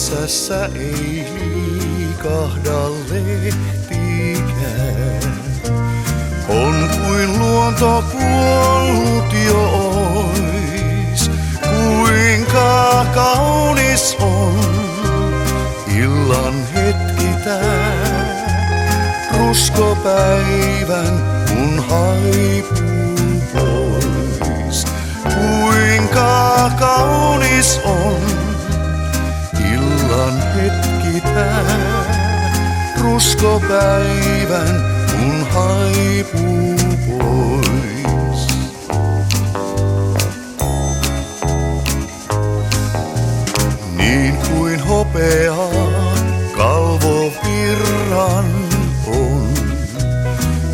metsässä ei liikahda lehtikään. On kuin luonto kuollut jo ois, kuinka kaunis on illan hetki tää. Ruskopäivän kun haipuu pois, kuinka kaunis on illan hetki tää. Ruskopäivän kun haipuu pois. Niin kuin hopeaa kalvovirran on,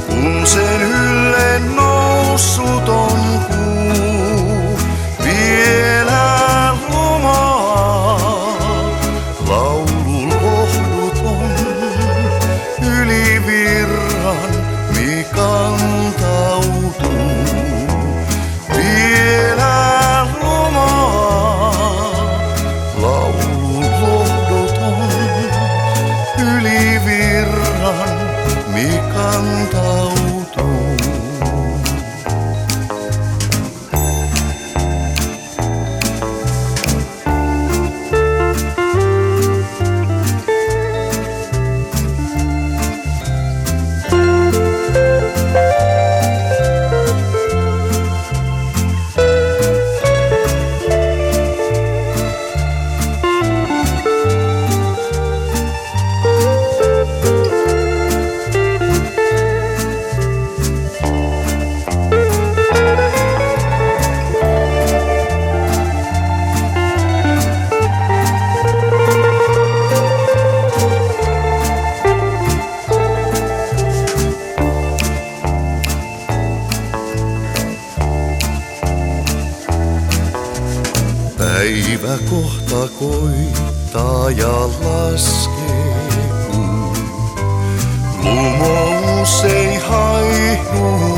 kun sen ylle noussut on kuu, vielä lomaa laulun lohduton yli virran mi kantautuu. Vielä lomaa laulun lohduton yli virran mi kantautuu. Päivä kohta koittaa ja laskee, lumous ei haihdu